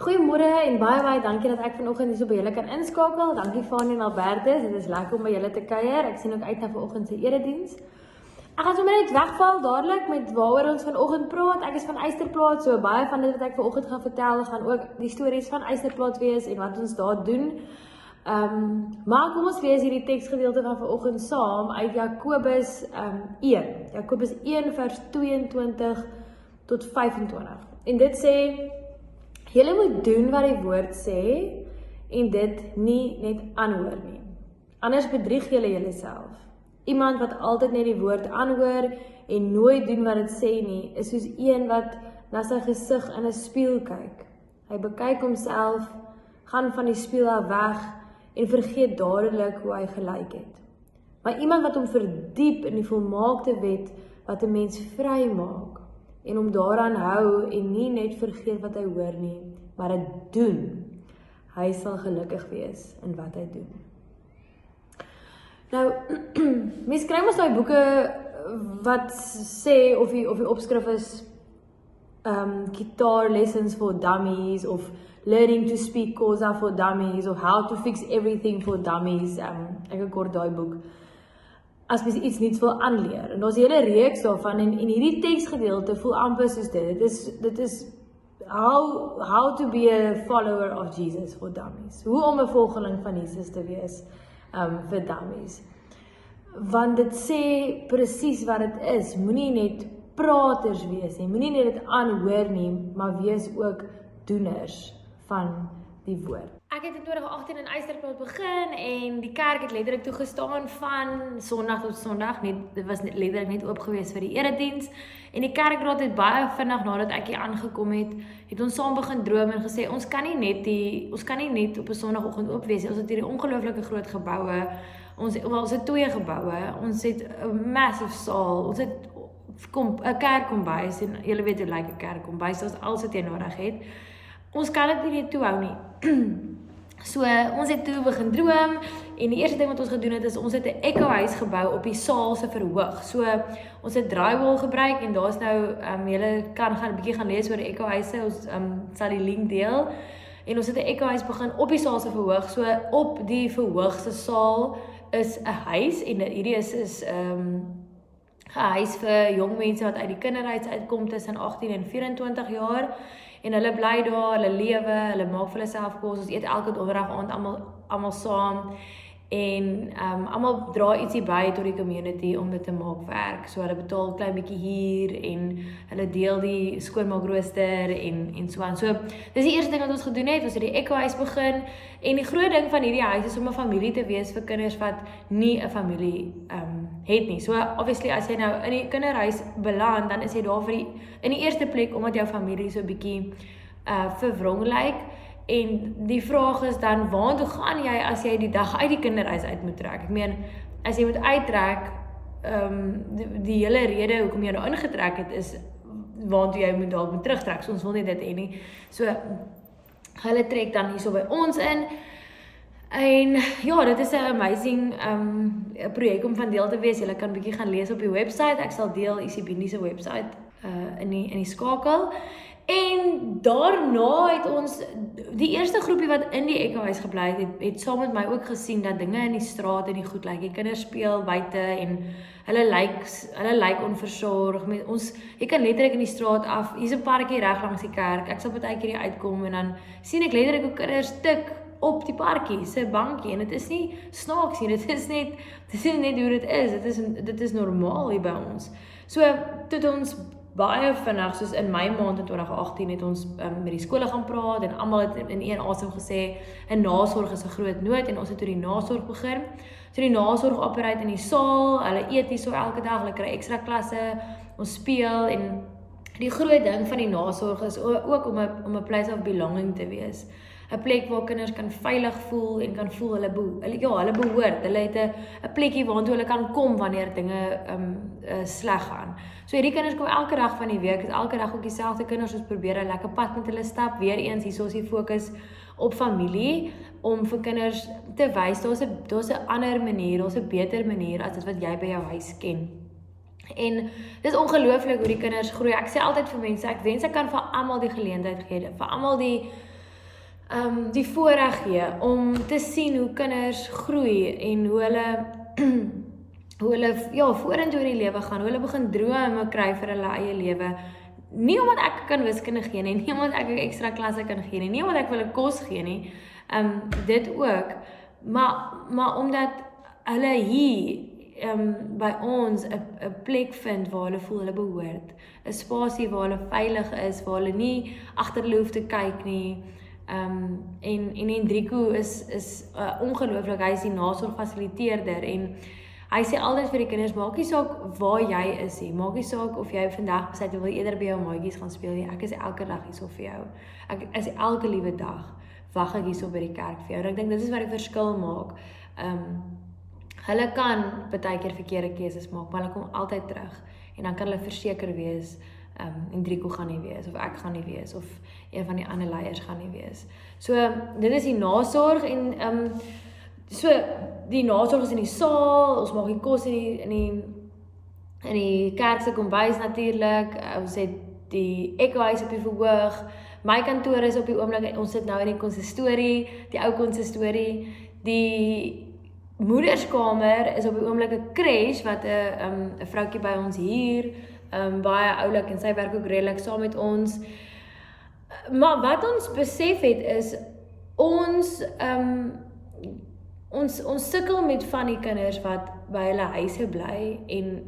Goeiemôre en baie dankie dat ek vanoggend hier so by julle kan inskakel. Dankie Fanie en Albertus, dit is lekker om by julle te kuier. Ek sien ook uit na vanoggend se erediens. Ek gaan sommer net wegval dadelik met waaroor ons vanoggend praat. Ek is van Eysterplaat, so baie van dit wat ek vanoggend gaan vertel gaan ook die stories van Eysterplaat wees en wat ons daar doen. Maar kom ons lees hierdie teksgedeelte van vanoggend saam uit Jakobus 1. Jakobus 1 vers 22 tot 25. En dit sê: julle moet doen wat die woord sê en dit nie net aanhoor nie. Anders bedrieg julle julleself. Iemand wat altyd net die woord aanhoor en nooit doen wat dit sê nie, is soos een wat na sy gesig in 'n spieël kyk. Hy bekyk homself, gaan van die spieël af weg en vergeet dadelik hoe hy gelyk het. Maar iemand wat hom verdiep in die volmaakte wet wat 'n mens vry maak en hom daaraan hou en nie net vergeet wat hy hoor nie, maar dit doen, hy sal gelukkig wees in wat hy doen. Nou, mens kry mos daai boeke wat sê of die opskrif is guitar lessons for dummies of learning to speak Xhosa for dummies of how to fix everything for dummies. Ek kort daai boek. As mens iets nuuts wil aanleer. En daar's 'n hele reeks daarvan en hierdie teksgedeelte voel amper soos dit. Dit is how to be a follower of Jesus for dummies. Hoe om 'n volgeling van Jesus te wees vir dummies. Want dit sê presies wat dit is. Moenie net praters wees nie. Moenie net dit aanhoor nie, maar wees ook doeners van die woord. Ek het in 2018 in Eysterplaat begin en die kerk het letterlik toegestaan van Sondag tot Sondag. Dit was letterlik net oop gewees vir die erediens. En die kerkraad het baie vinnig nadat ek hier aangekom het ons saam begin droom en gesê ons kan nie net op 'n Sondagoggend oop wees. Ons het hierdie ongelooflike groot geboue. Ons het 2 geboue. Ons het 'n massive saal. Ons het 'n kerkkombuis en julle weet hoe lyk 'n kerkkombuis. Dit is alles wat jy nodig het. Ons kan dit nie toe hou nie. So, ons het toe begin droom en die eerste ding wat ons gedoen het is ons het 'n ekkohuis gebou op die saal se verhoog. So, ons het drywall gebruik en daar's nou julle kan gaan 'n bietjie gaan lees oor die ekkohuise. Ons sal die link deel. En ons het 'n ekkohuis begin op die saal se verhoog. So, op die verhoogste saal is 'n huis en hierdie is 'n huis vir jong mense wat uit die kinderhuis uitkom tussen 18 en 24 jaar. En hulle bly daar, hulle lewe, hulle maak vir hulle self kos, ons eet elke donderdag aand almal saam. En almal dra ietsie by tot die community om dit te maak werk. So hulle betaal 'n klein bietjie huur en hulle deel die skoonmaakrooster en so aan. So dis die eerste ding wat ons gedoen het, ons het die ekkohuis begin. En die groot ding van hierdie huis is om 'n familie te wees vir kinders wat nie 'n familie het nie. So obviously as jy nou in die kinderhuis beland, dan is jy daar in die eerste plek omdat jou familie so 'n bietjie verwrong lyk. En die vraag is dan, waartoe gaan jy as jy die dag uit die kinderhuis uit moet trek? Ek meen, as jy moet uittrek, die hele rede hoekom jy nou ingetrek het, is waartoe jy moet terugtrek. So ons wil nie dit hê nie. So, hulle trek dan hier so by ons in. En ja, dit is 'n amazing projek om van deel te wees. Julle kan 'n bietjie gaan lees op die website. Ek sal deel Isibindi se website in die skakel. En daarna het ons, die eerste groepie wat in die ekkohuis gebly het saam met my ook gesien dat dinge in die straat en die goed lyk. Die kinders speel buite en hulle lyk onversorg. Jy kan letterlik in die straat af, hier's 'n parkie reg langs die kerk. Ek sal baie keer hier uitkom en dan sien ek letterlik hoe kinders tik op die parkie se bankie en dit is nie snaaks nie. Dit is net hoe dit is. Dit is normaal hier by ons. So toe ons baie vinnig, soos in my maand in 2018 het ons met die skole gaan praat en almal het in een asem gesê 'n nasorg is 'n groot nood en ons het toe die nasorg begin. So die nasorg operate in die saal, hulle eet hier so elke dag, hulle kry ekstra klasse, ons speel en die groot ding van die nasorg is ook om 'n place of belonging te wees. 'n plek waar kinders kan veilig voel en kan voel hulle behoort. Hulle het 'n plekkie waartoe hulle kan kom wanneer dinge sleg gaan. So hierdie kinders kom elke dag van die week, is elke dag ook dieselfde kinders, ons probeer 'n lekker pad met hulle stap. Weereens hier is die fokus op familie om vir kinders te wys daar's 'n ander manier, daar's 'n beter manier as dit wat jy by jou huis ken. En dit is ongelooflik hoe die kinders groei. Ek sê altyd vir mense, ek wens ek kan vir almal die geleentheid gee, vir almal die die voorreg gee om te sien hoe kinders groei en hoe hulle vorentoe in die lewe gaan, hoe hulle begin drome kry vir hulle eie lewe. Nie omdat ek kan wiskunde gee nie, nie omdat ek ekstra klasse kan gee nie omdat ek vir hulle kos gee nie, dit ook, maar omdat hulle hier by ons 'n plek vind waar hulle voel hulle behoort, 'n spasie waar hulle veilig is, waar hulle nie agter hulle hoef te kyk nie. En Hendrico is ongelooflik, hy is die nasorgfasiliteerder en hy sê altyd vir die kinders, maak nie saak waar jy is nie, maak nie saak of jy vandag besluit wil eerder by jou maatjies gaan speel nie, ek is elke dag hierso vir jou, ek is elke liewe dag, wag ek hierso by die kerk vir jou, en ek dink dit is wat die verskil maak. Hulle kan baie keer verkeerde keuses maak, maar hulle kom altyd terug, en dan kan hulle verseker wees, Hendrico gaan nie wees, of ek gaan nie wees, of een van die ander leiers gaan nie wees. So, dit is die nasorg, en so, die nasorg is in die saal, ons maak die kos in die kerkse kombuis natuurlik, ons het die ekhuis op die verhoog, my kantoor is op die oomblik, ons sit nou in die konsistorie, die ou konsistorie, die moederskamer is op die oomblik 'n crash, wat 'n vroukie by ons hier, baie oulik, en sy werk ook redelik saam met ons, maar wat ons besef het is, ons sukkel met van die kinders wat by hulle huise bly en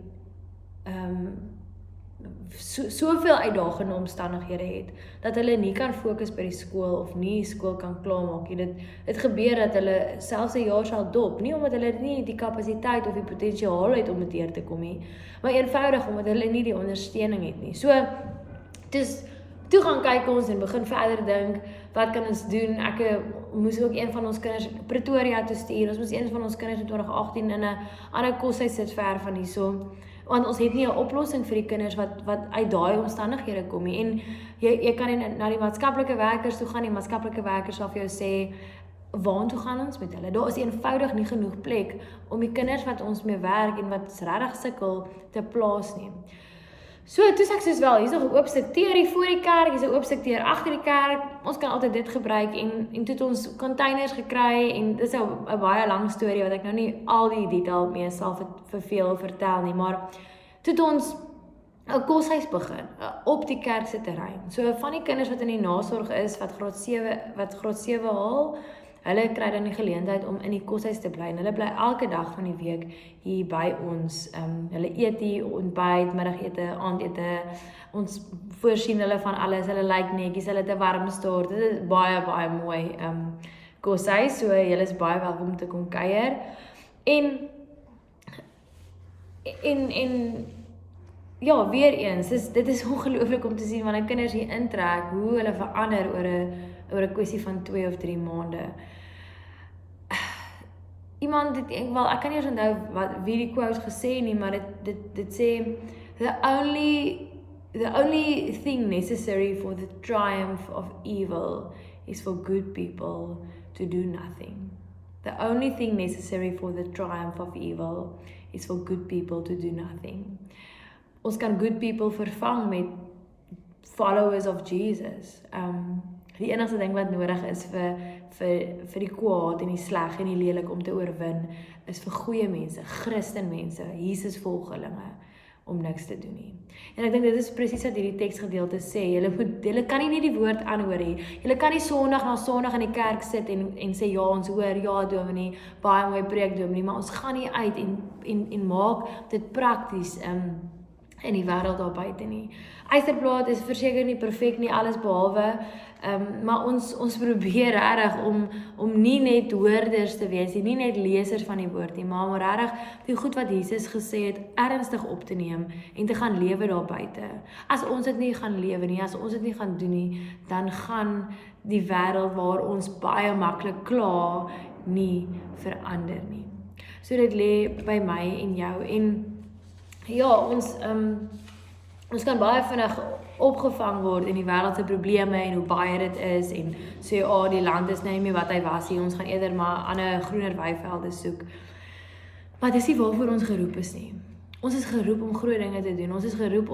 soveel uitdagende omstandighede het, dat hulle nie kan fokus by die skool of nie skool kan klaarmaak nie. Dit gebeur dat hulle selfs 'n jaar sal dop, nie omdat hulle nie die kapasiteit of die potensiaal het om dit deur te kom nie, maar eenvoudig omdat hulle nie die ondersteuning het nie. So, toe gaan kyk ons en begin verder dink, wat kan ons doen? Ek moes ook een van ons kinders Pretoria toe stuur, ons moes een van ons kinders in 2018 in 'n ander koshuis sit ver van hierso, want ons het nie 'n oplossing vir die kinders wat uit daai omstandighede kom nie, en jy kan nie na die maatskaplike werkers toe gaan, die maatskaplike werkers sal vir jou sê, waartoe gaan ons met hulle? Daar is eenvoudig nie genoeg plek om die kinders wat ons mee werk en wat regtig sukkel te plaas nie. So, toe sê ek soos wel, hier is nog 'n oop sekteur hier voor die kerk, hier is 'n oop sekteur agter die kerk, ons kan altyd dit gebruik, en toe het ons containers gekry, en dit is 'n baie lang storie, wat ek nou nie al die detail mee sal verveel vertel nie, maar toe het ons 'n koshuis begin, op die kerk se terrein. So, van die kinders wat in die nasorg is, wat graad 7 haal, hulle kry dan die geleentheid om in die koshuis te bly, en hulle bly elke dag van die week hier by ons. Hulle eet hier, ontbyt, middagete, aandete, ons voorsien hulle van alles, hulle lyk netjies, hulle het 'n warm stort, dit is baie, baie mooi koshuis, so julle is baie welkom om te kom kuier. En ja, weer eens, dit is ongelooflik om te sien, wanneer kinders hier intrek, hoe hulle verander oor 'n kwessie van 2 of 3 maande. Iemand het, ek kan nie eens onthou wie die quote gesê nie, maar dit sê, the only thing necessary for the triumph of evil is for good people to do nothing. The only thing necessary for the triumph of evil is for good people to do nothing. Ons kan good people vervang met followers of Jesus. Die enigste ding wat nodig is vir die kwaad en die sleg en die lelik om te oorwin, is vir goeie mense, Christenmense, Jesus volgelinge, om niks te doen nie. En ek dink dit is presies wat hierdie teksgedeelte sê, julle kan nie die woord aanhoor nie, julle kan nie Sondag na Sondag in die kerk sit en sê, ja, ons hoor, ja, dominee, baie mooi preek dominee, maar ons gaan nie uit en maak dit prakties, in die wêreld daar buite nie. Eysterplaat is verseker nie perfek nie, alles behalwe, maar ons probeer regtig om nie net hoorders te wees, nie net lesers van die woord nie, maar regtig die goed wat Jesus gesê het, ernstig op te neem en te gaan lewe daar buite. As ons dit nie gaan lewe nie, as ons dit nie gaan doen nie, dan gaan die wêreld waar ons baie maklik kla, nie verander nie. So dit lê by my en jou, en ja, ons kan baie vinnig opgevang word in die wêreld se probleme en hoe baie dit is, en sê, die land is nie meer wat hy was nie, ons gaan eerder maar ander groener weivelde soek. Maar dis nie waarvoor ons geroep is nie. Ons is geroep om groot dinge te doen, ons is geroep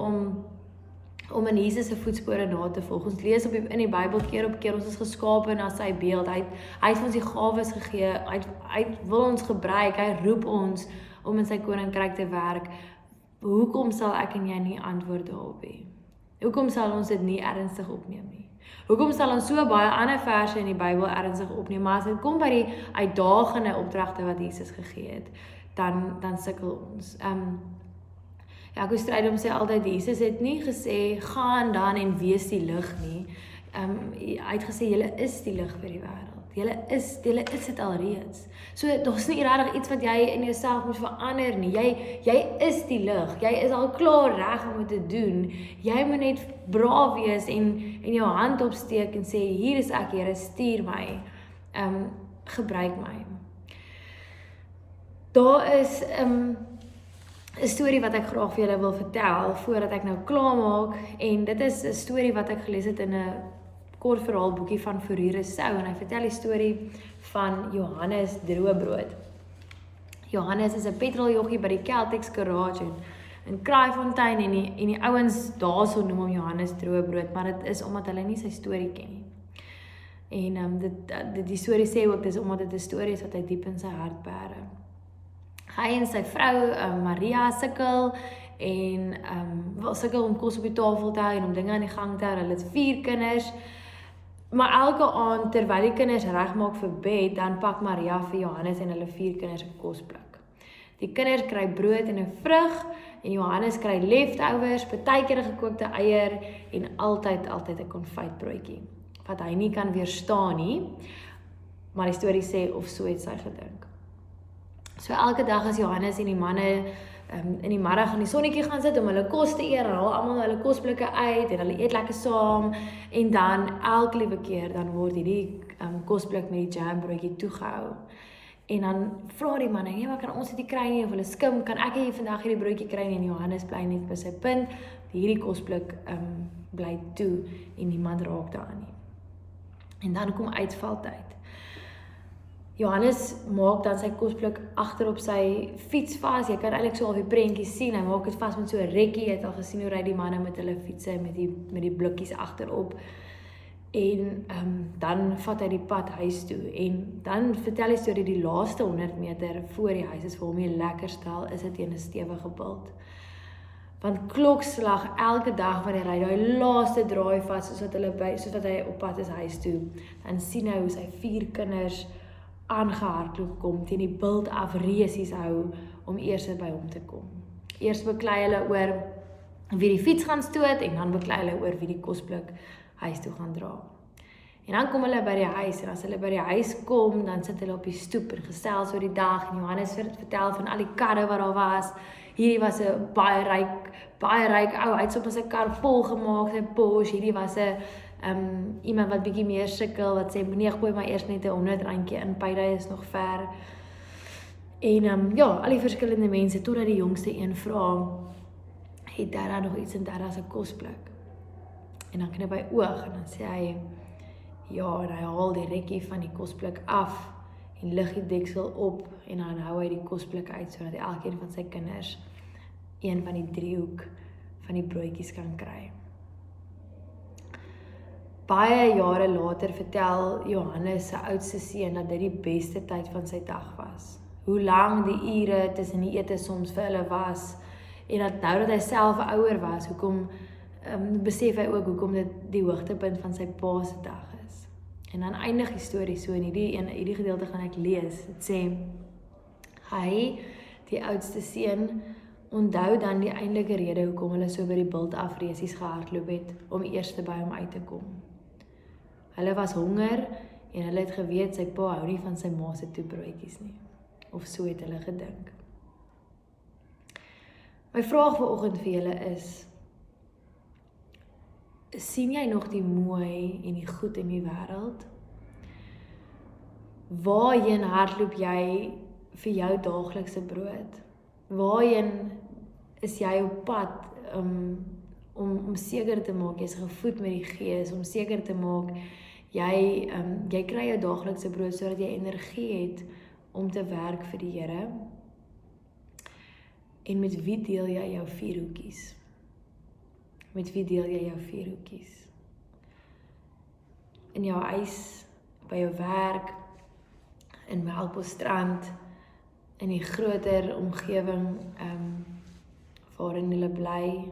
om in Jesus se voetspore na te volg. Ons lees in die Bybel keer op keer, ons is geskape na sy beeld. Hy het ons die gawes gegee. Hy wil ons gebruik. Hy roep ons om in sy koninkryk te werk. Hoekom sal ek en jy nie antwoord daarop hê? Hoekom sal ons dit nie ernstig opneem nie? Hoekom sal ons so baie ander verse in die Bybel ernstig opneem, maar as dit kom by die uitdagende opdragte wat Jesus gegee het, dan sukkel ons. Jaco Strydom sê altyd, Jesus het nie gesê, gaan dan en wees die lig nie. Hy het gesê, julle is die lig vir die wêreld. Julle is dit alreeds. So, daar's nie regtig iets wat jy in jouself moet verander nie. Jy is die lig. Jy is al klaar reg om dit te doen. Jy moet net braaf wees en jou hand opsteek en sê, hier is ek, Here, stuur my. Gebruik my. Daar is 'n storie wat ek graag vir julle wil vertel, voordat ek nou klaar maak, en dit is 'n storie wat ek gelees het in 'n kort verhaalboekie van Fourier Rousseau, en hy vertel die storie van Johannes Droëbrood. Johannes is 'n petroljoggie by die Celtics Garage in Kraaifontein, en die ouens daarso noem hom Johannes Droëbrood, maar dit is omdat hulle nie sy storie ken nie. En die storie sê ook, dis omdat dit 'n storie is wat hy diep in sy hart bære. Hy en sy vrou, Maria, sukkel om kos op die tafel te hou en om dinge aan die gang te hou. Hulle het 4 kinders, maar elke aand terwyl die kinders regmaak vir bed, dan pak Maria vir Johannes en hulle 4 kinders 'n kosblik. Die kinders kry brood en 'n vrug, en Johannes kry leftovers, partykeer 'n gekookte eier en altyd 'n konfytbroodjie, wat hy nie kan weerstaan nie, maar die storie sê of so het sy gedink. So elke dag as Johannes en die manne in die middag aan die sonnetjie gaan sit om hulle kos te eet, dan haal almal hulle kosblikke uit en hulle eet lekker saam, en dan elke liewe keer dan word hierdie kosblik met die jambroodjie toegehou. En dan vra die manne, nee, maar kan ons dit nie kry nie, of hulle skim, kan ek hier vandag hierdie broodjie kry nie? En Johannes bly net by sy punt, hierdie kosblik bly toe en niemand raak daaraan nie. En dan kom uitvaltyd. Johannes maak dan sy kosblik agter op sy fiets vas. Jy kan eintlik so al die prentjie sien. Hy maak dit vas met so 'n rekkie. Jy het al gesien hoe ry die manne met hulle fietsse met die blikkies agterop. En dan vat hy die pad huis toe. En dan vertel hy storie die laaste 100 meter voor die huis is vir hom nie lekker stel, is dit teen 'n stewige bult. Want klokslag elke dag wanneer hy daai laaste draai vat, soos wat hy op pad is huis toe, dan sien hy hoe sy 4 kinders aangehardloop kom, teen die bult af resies hou, om eers by hom te kom. Eers beklei hulle oor wie die fiets gaan stoot, en dan beklei hulle oor wie die kosblik huis toe gaan dra. En dan kom hulle by die huis, en as hulle by die huis kom, dan sit hulle op die stoep en gesels oor die dag, en Johannes vertel van al die karre wat daar was. Hierdie was 'n baie ryk ou, hy het op sy kar vol gemaak, sy Porsche. Hierdie was 'n iemand wat bietjie meer sukkel, wat sê, nee, gooi maar eers net 'n R100 in, Paydey is nog ver. En al die verskillende mense, totdat die jongste een vra, het Dara nog iets in Dara se kosblik? En dan knip hy oog, en dan sê hy, ja, en hy haal die rekkie van die kosblik af, en lig die deksel op, en dan hou hy die kosblik uit, sodat elkeen van sy kinders een van die driehoek van die broodjies kan kry. Baie jare later vertel Johannes se oudste seun dat dit die beste tyd van sy dag was. Hoe lang die ure tussen die ete soms vir hulle was, en dat nou dat hy self ouer was, hoekom besef hy ook hoekom dit die hoogtepunt van sy pa se dag is. En dan eindig die storie so, en hierdie gedeelte gaan ek lees. Dit sê, hy, die oudste seun, onthou dan die eintlike rede hoekom hulle so by die bult af resies gehardloop het, om eers by hom uit te kom. Hulle was honger, en hulle het geweet sy pa hou nie van sy ma se toebroodjies nie. Of so het hulle gedink. My vraag vanoggend vir julle is, sien jy nog die mooi en die goed in die wêreld? Waarheen hardloop jy vir jou daaglikse brood? Waarheen is jy op pad om seker te maak, jy is gevoed met die Gees, om seker te maak, jy kry jou daaglikse brood, sodat jy energie het om te werk vir die Here? En met wie deel jy jou 4 hoekies? Met wie deel jy jou vierhoekies? In jou huis, by jou werk, in Melkbosstrand, in die groter omgewing waarin hulle bly.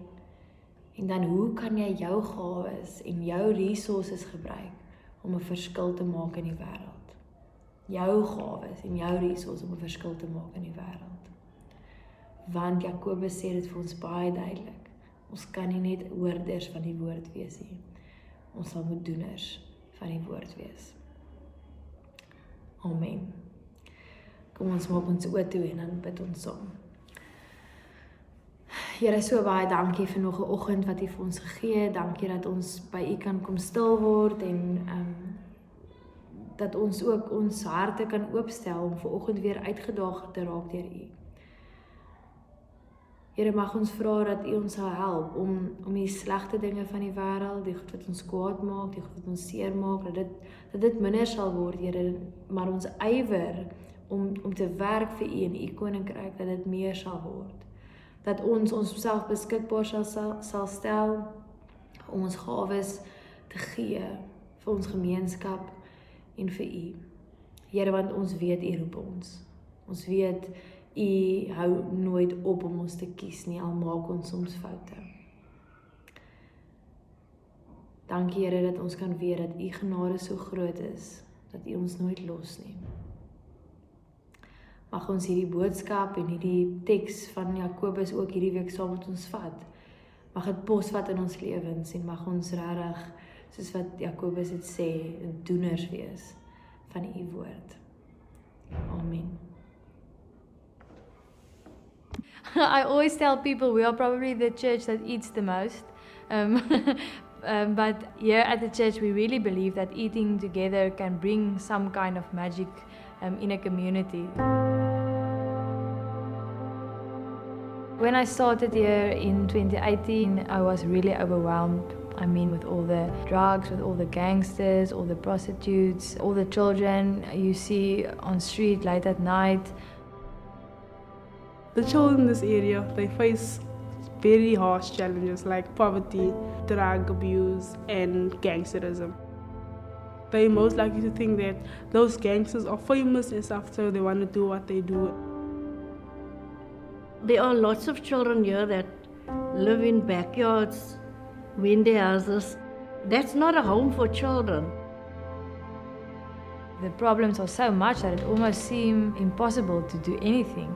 En dan hoe kan jy jou gawes en jou resources gebruik om 'n verskil te maak in die wêreld? Jou gawes en jou resources om 'n verskil te maak in die wêreld. Want Jakobus sê dit vir ons baie duidelik. Ons kan nie net hoorders van die woord wees nie. Ons sal moet doeners van die woord wees. Amen. Kom ons maak ons oë toe en dan bid ons saam. Here, so baie dankie vir nog 'n oggend wat U vir ons gegee het. Dankie dat ons by U kan kom stil word en dat ons ook ons harte kan oopstel om ver oggend weer uitgedaag te raak deur U. Here, mag ons vra dat U ons sal help om die slegte dinge van die wêreld, die goed wat ons kwaad maak, die goed wat ons seer maak, dat dit minder sal word, Here, maar ons ywer om te werk vir U en U koninkryk, dat dit meer sal word. Dat ons onsself beskikbaar sal stel om ons gawes te gee vir ons gemeenskap en vir U. Here, want ons weet U roep ons. Ons weet U hou nooit op om ons te kies nie, al maak ons soms foute. Dankie Here dat ons kan weet dat U genade so groot is, dat U ons nooit los nie. Mag ons hierdie boodskap en hierdie teks van Jakobus ook hierdie week saam met ons vat. Mag dit posvat in ons lewens en mag ons regtig, soos wat Jakobus dit sê, doeners wees van U woord. Amen. I always tell people we are probably the church that eats the most. But here at the church we really believe that eating together can bring some kind of magic in a community. When I started here in 2018, I was really overwhelmed. I mean, with all the drugs, with all the gangsters, all the prostitutes, all the children you see on street late at night. The children in this area, they face very harsh challenges like poverty, drug abuse, and gangsterism. They're most likely to think that those gangsters are famous and stuff, so they want to do what they do. There are lots of children here that live in backyards, windy houses. That's not a home for children. The problems are so much that it almost seems impossible to do anything.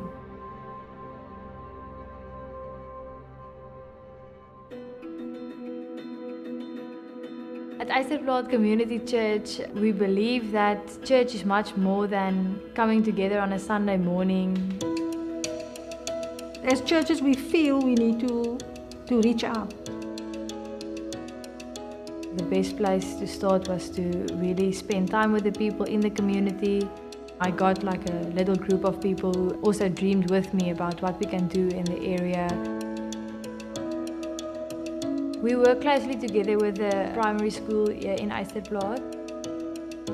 At Eisterplaat Community Church, we believe that church is much more than coming together on a Sunday morning. As churches, we feel we need to reach out. The best place to start was to really spend time with the people in the community. I got like a little group of people who also dreamed with me about what we can do in the area. We work closely together with the primary school here in Eisterplaat.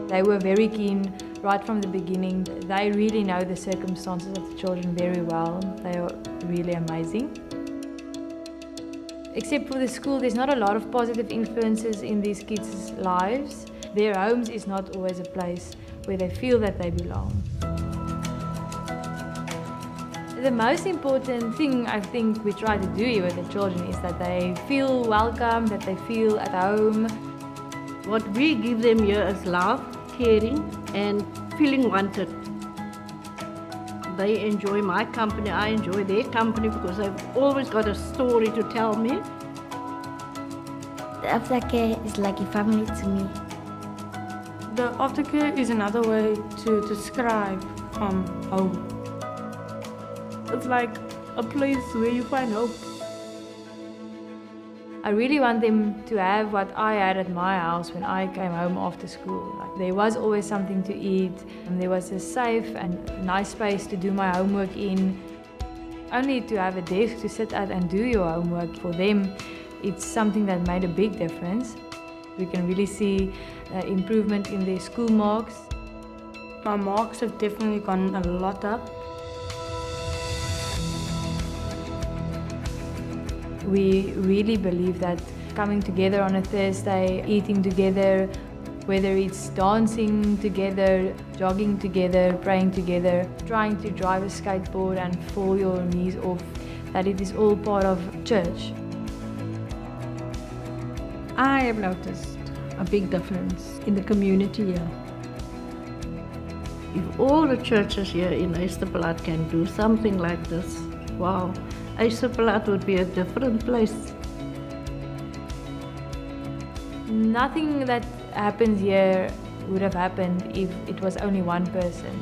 They were very keen right from the beginning. They really know the circumstances of the children very well. They are really amazing. Except for the school, there's not a lot of positive influences in these kids' lives. Their homes is not always a place where they feel that they belong. The most important thing I think we try to do here with the children is that they feel welcome, that they feel at home. What we give them here is love, caring, and feeling wanted. They enjoy my company, I enjoy their company because they've always got a story to tell me. The aftercare is like a family to me. The aftercare is another way to describe home. It's like a place where you find hope. I really want them to have what I had at my house when I came home after school. Like, there was always something to eat, and there was a safe and nice space to do my homework in. Only to have a desk to sit at and do your homework, for them, it's something that made a big difference. We can really see improvement in their school marks. My marks have definitely gone a lot up. We really believe that coming together on a Thursday, eating together, whether it's dancing together, jogging together, praying together, trying to drive a skateboard and fall your knees off, that it is all part of church. I have noticed a big difference in the community here. If all the churches here in Eysterplaat can do something like this, wow, Eysterplaat would be a different place. Nothing that happens here would have happened if it was only one person.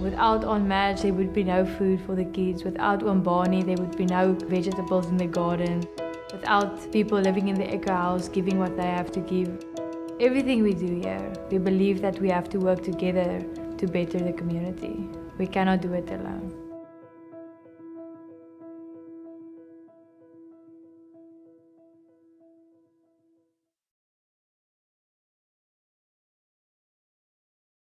Without Aunt Madge, there would be no food for the kids. Without Aunt Barney, there would be no vegetables in the garden. Without people living in the Echo House giving what they have to give. Everything we do here, we believe that we have to work together to better the community. We cannot do it alone.